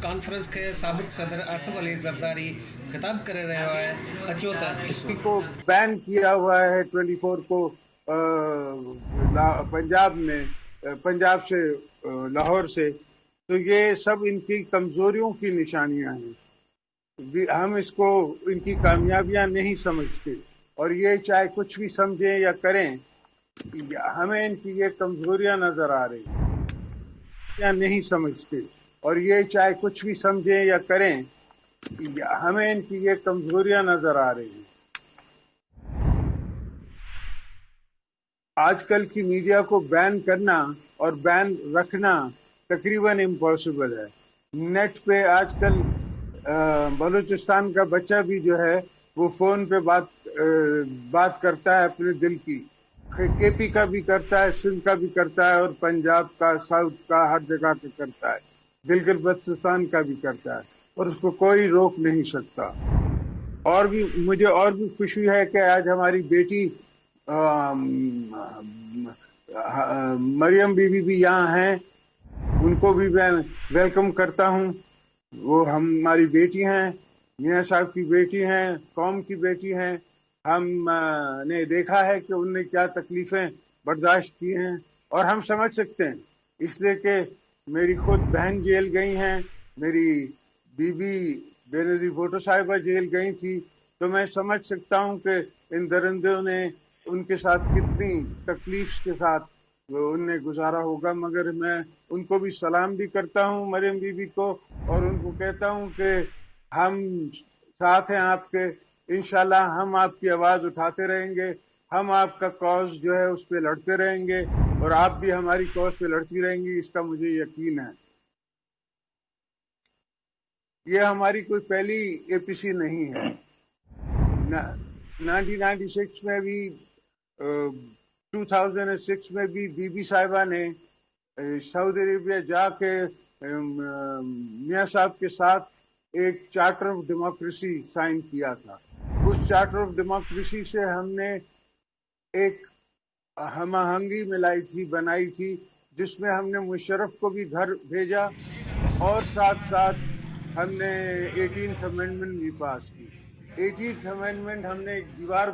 Conference کے سابق صدر آصف علی زرداری خطاب کر رہے ہیں اچوتا کو بین کیا ہوا ہے 24 کو پنجاب میں، پنجاب سے، لاہور سے، تو یہ سب ان کی کمزوریوں کی نشانیاں ہیں۔ ہم اس کو ان کی کامیابیاں نہیں سمجھتے، اور یہ چاہے کچھ بھی سمجھیں یا کریں، ہمیں ان کی یہ کمزوریاں نظر آ رہی ہیں یا نہیں سمجھتے، اور یہ چاہے کچھ بھی سمجھیں یا کریں، ہمیں ان کی یہ کمزوریاں نظر آ رہی ہیں۔ آج کل کی میڈیا کو بین کرنا اور بین رکھنا تقریباً امپاسبل ہے۔ نیٹ پہ آج کل بلوچستان کا بچہ بھی جو ہے وہ فون پہ بات کرتا ہے اپنے دل کی، کے پی کا بھی کرتا ہے، سندھ کا بھی کرتا ہے، اور پنجاب کا، ساؤتھ کا، ہر جگہ کا کرتا ہے، گلگت بلتستان کا بھی کرتا ہے، اور اس کو کوئی روک نہیں سکتا۔ اور بھی مجھے اور بھی خوشی ہے کہ آج ہماری بیٹی مریم بی بی بھی یہاں ہیں، ان کو بھی میں ویلکم کرتا ہوں۔ وہ ہماری بیٹی ہیں، میاں صاحب کی بیٹی ہیں، قوم کی بیٹی ہیں۔ ہم نے دیکھا ہے کہ ان نے کیا تکلیفیں برداشت کی ہیں، اور ہم سمجھ سکتے ہیں، اس لیے کہ میری خود بہن جیل گئی ہیں، میری بی بی بے نظیر بھٹو صاحبہ جیل گئی تھی، تو میں سمجھ سکتا ہوں کہ ان درندوں نے ان کے ساتھ کتنی تکلیف کے ساتھ ان نے گزارا ہوگا۔ مگر میں ان کو بھی سلام بھی کرتا ہوں، مریم بی بی کو، اور ان کو کہتا ہوں کہ ہم ساتھ ہیں آپ کے، انشاءاللہ ہم آپ کی آواز اٹھاتے رہیں گے، ہم آپ کا کاز جو ہے اس پہ لڑتے رہیں گے، اور آپ بھی ہماری کاز پہ لڑتی رہیں گی، اس کا مجھے یقین ہے۔ یہ ہماری کوئی پہلی اے پی سی نہیں ہے۔ 1996 میں بھی، 2006 میں بھی بی بی صاحبہ نے سعودی عربیہ جا کے میاں صاحب کے ساتھ ایک چارٹر آف ڈیموکریسی سائن کیا تھا۔ اس چارٹر آف ڈیموکریسی سے ہم نے ایک ہم آہنگی بنائی تھی، جس میں ہم نے مشرف کو بھی گھر بھیجا، اور ساتھ ساتھ ہم نے 18th امینڈمنٹ بھی پاس کی۔ 18th امینڈمنٹ ہم نے ایک دیوار